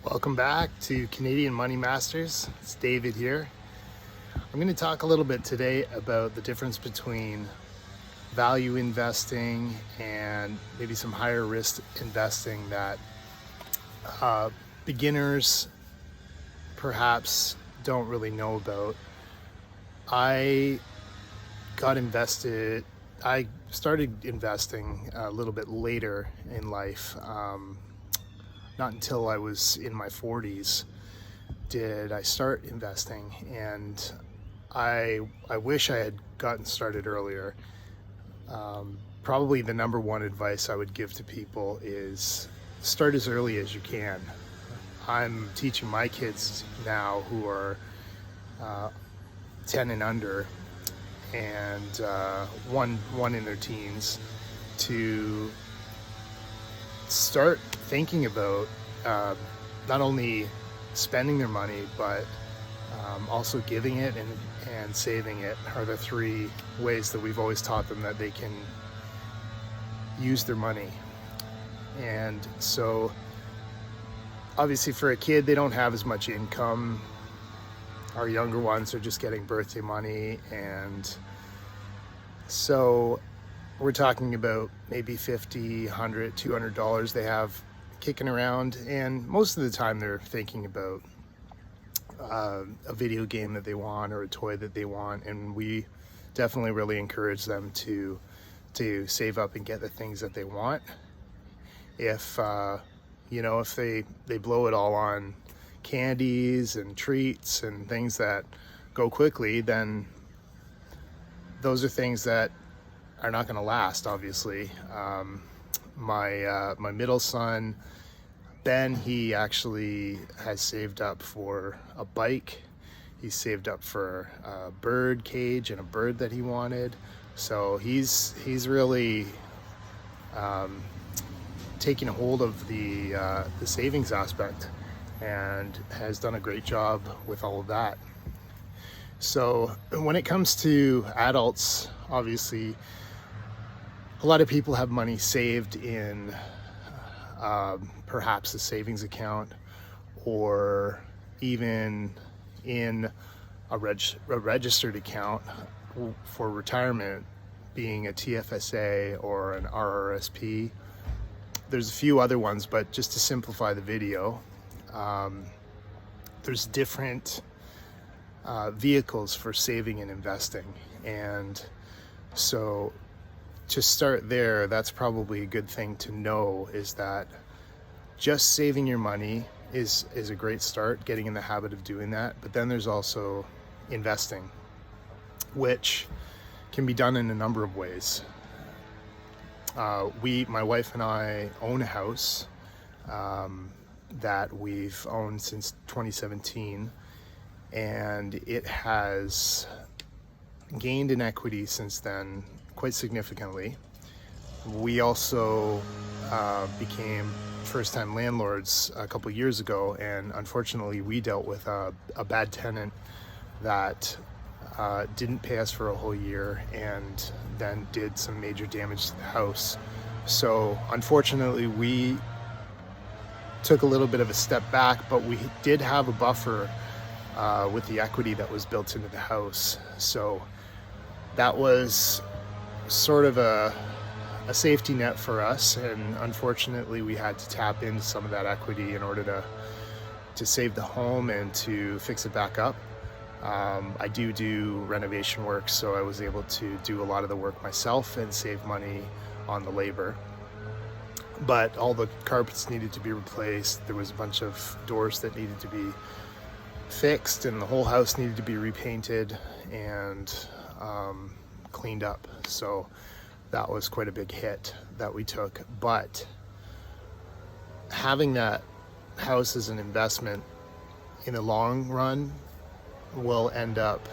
Welcome back to Canadian Money Masters. It's David here. I'm going to talk a little bit today about the difference between value investing and maybe some higher risk investing that beginners perhaps don't really know about. I started investing a little bit later in life. Not until I was in my 40s did I start investing, and I wish I had gotten started earlier. Probably the number one advice I would give to people is start as early as you can. I'm teaching my kids now who are 10 and under, and one in their teens, to start thinking about not only spending their money, but also giving it and saving it are the three ways that we've always taught them that they can use their money. And so obviously for a kid, they don't have as much income. Our younger ones are just getting birthday money, and so we're talking about maybe $50, $100, $200 they have kicking around, and most of the time they're thinking about a video game that they want or a toy that they want, and we definitely really encourage them to save up and get the things that they want. If if they blow it all on candies and treats and things that go quickly, then those are things that are not going to last, obviously. My middle son, Ben, he actually has saved up for a bike. He's saved up for a bird cage and a bird that he wanted. So he's really taking a hold of the savings aspect and has done a great job with all of that. So when it comes to adults, obviously, a lot of people have money saved in perhaps a savings account, or even in a registered account for retirement, being a TFSA or an RRSP. There's a few other ones, but just to simplify the video, there's different vehicles for saving and investing. And so to start there, that's probably a good thing to know, is that just saving your money is a great start, getting in the habit of doing that. But then there's also investing, which can be done in a number of ways. My wife and I own a house that we've owned since 2017, and it has gained in equity since then quite significantly. We also became first-time landlords a couple years ago, and unfortunately we dealt with a bad tenant that didn't pay us for a whole year and then did some major damage to the house. So unfortunately we took a little bit of a step back, but we did have a buffer with the equity that was built into the house. So that was sort of a safety net for us, and unfortunately we had to tap into some of that equity in order to save the home and to fix it back up. I do renovation work, so I was able to do a lot of the work myself and save money on the labor. But all the carpets needed to be replaced, there was a bunch of doors that needed to be fixed, and the whole house needed to be repainted and cleaned up. So that was quite a big hit that we took. But having that house as an investment in the long run will end up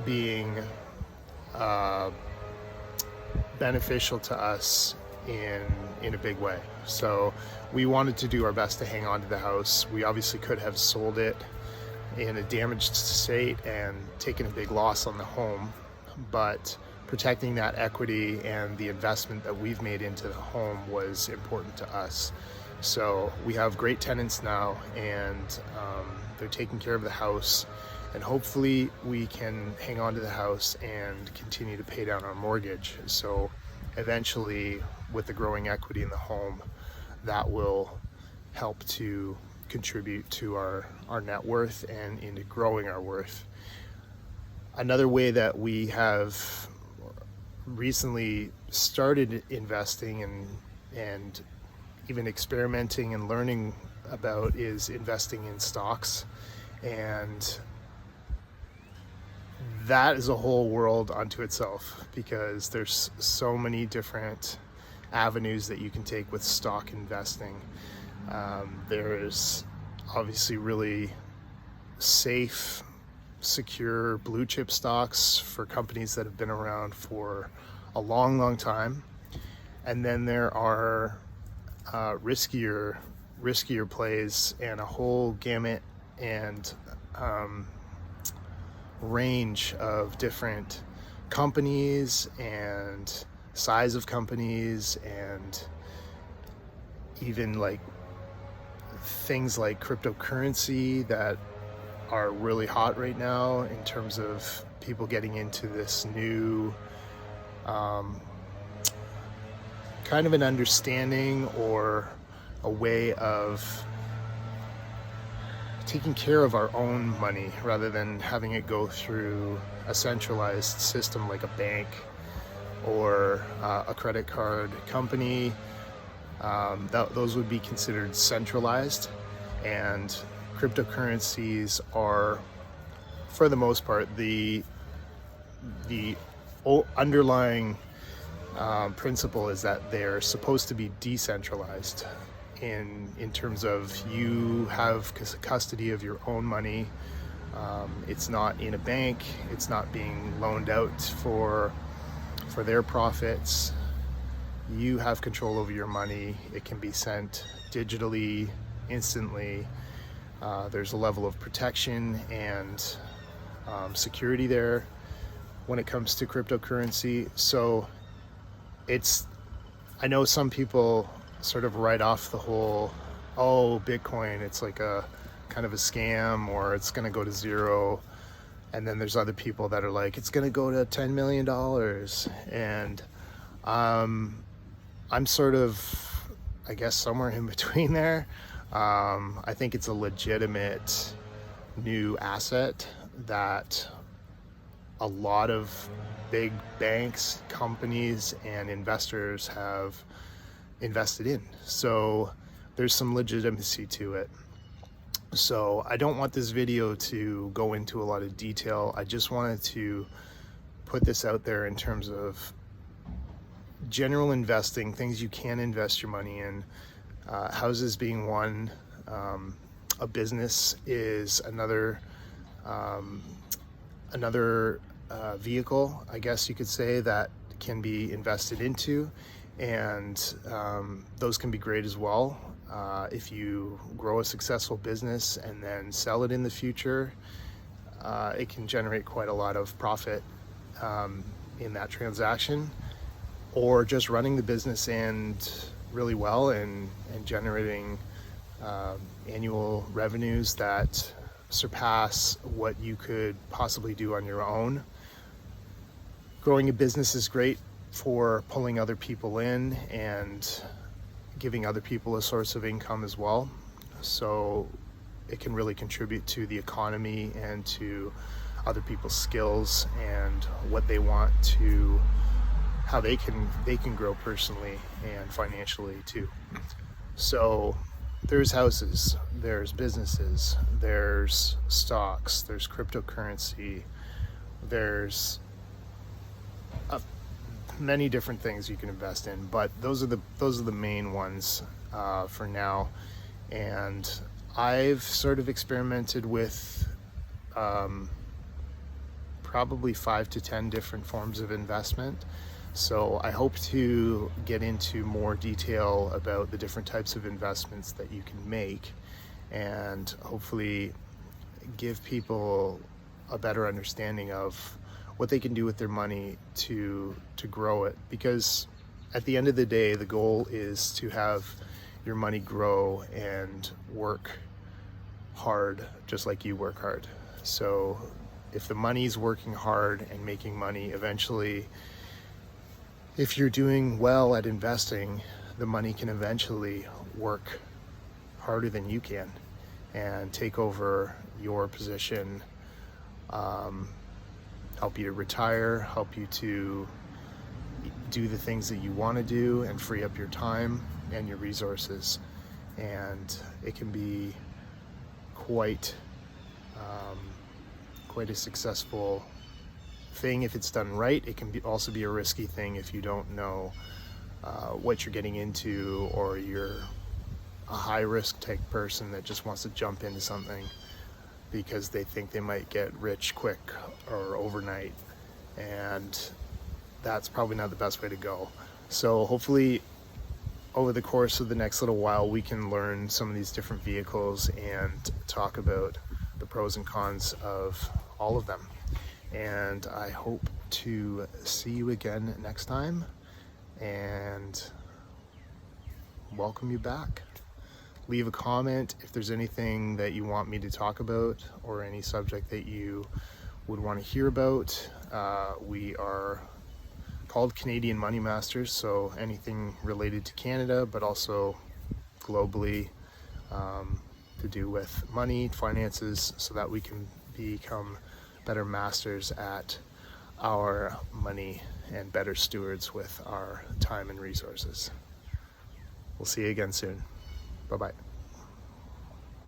being beneficial to us in a big way. So we wanted to do our best to hang on to the house. We obviously could have sold it in a damaged state and taken a big loss on the home, but protecting that equity and the investment that we've made into the home was important to us. So we have great tenants now, and they're taking care of the house, and hopefully we can hang on to the house and continue to pay down our mortgage. So eventually, with the growing equity in the home, that will help to contribute to our net worth and into growing our worth. Another way that we have recently started investing and even experimenting and learning about is investing in stocks, and that is a whole world unto itself, because there's so many different avenues that you can take with stock investing. There's obviously really safe, secure blue chip stocks for companies that have been around for a long time, and then there are riskier plays, and a whole gamut and range of different companies and size of companies, and even like things like cryptocurrency that are really hot right now in terms of people getting into this new kind of an understanding or a way of taking care of our own money rather than having it go through a centralized system like a bank or a credit card company. Those would be considered centralized, and cryptocurrencies are, for the most part, the underlying principle is that they're supposed to be decentralized in terms of you have custody of your own money. It's not in a bank, it's not being loaned out for their profits. You have control over your money. It can be sent digitally, instantly. There's a level of protection and security there when it comes to cryptocurrency. So I know some people sort of write off the whole, oh, Bitcoin, it's like a kind of a scam, or it's going to go to zero. And then there's other people that are like, it's going to go to $10 million. And I'm sort of, I guess, somewhere in between there. I think it's a legitimate new asset that a lot of big banks, companies, and investors have invested in. So there's some legitimacy to it. So I don't want this video to go into a lot of detail. I just wanted to put this out there in terms of general investing, things you can invest your money in. Houses being one, a business is another vehicle, I guess you could say, that can be invested into, and those can be great as well. If you grow a successful business and then sell it in the future, it can generate quite a lot of profit in that transaction. Or just running the business and really well and generating annual revenues that surpass what you could possibly do on your own. Growing a business is great for pulling other people in and giving other people a source of income as well. So it can really contribute to the economy and to other people's skills and what they want to, how they can grow personally and financially too. So there's houses, there's businesses, there's stocks, there's cryptocurrency, there's many different things you can invest in, but those are the main ones for now. And I've sort of experimented with probably 5 to 10 different forms of investment. So I hope to get into more detail about the different types of investments that you can make, and hopefully give people a better understanding of what they can do with their money to grow it. Because at the end of the day, the goal is to have your money grow and work hard just like you work hard. So if the money's working hard and making money, eventually, if you're doing well at investing, the money can eventually work harder than you can and take over your position, help you to retire, help you to do the things that you want to do and free up your time and your resources. And it can be quite a successful thing if it's done right. It can also be a risky thing if you don't know what you're getting into, or you're a high risk type person that just wants to jump into something because they think they might get rich quick or overnight, and that's probably not the best way to go. So hopefully over the course of the next little while we can learn some of these different vehicles and talk about the pros and cons of all of them. And I hope to see you again next time and welcome you back. Leave a comment if there's anything that you want me to talk about or any subject that you would want to hear about. We are called Canadian Money Masters, so anything related to Canada, but also globally, to do with money, finances, so that we can become better masters at our money and better stewards with our time and resources. We'll see you again soon. Bye-bye.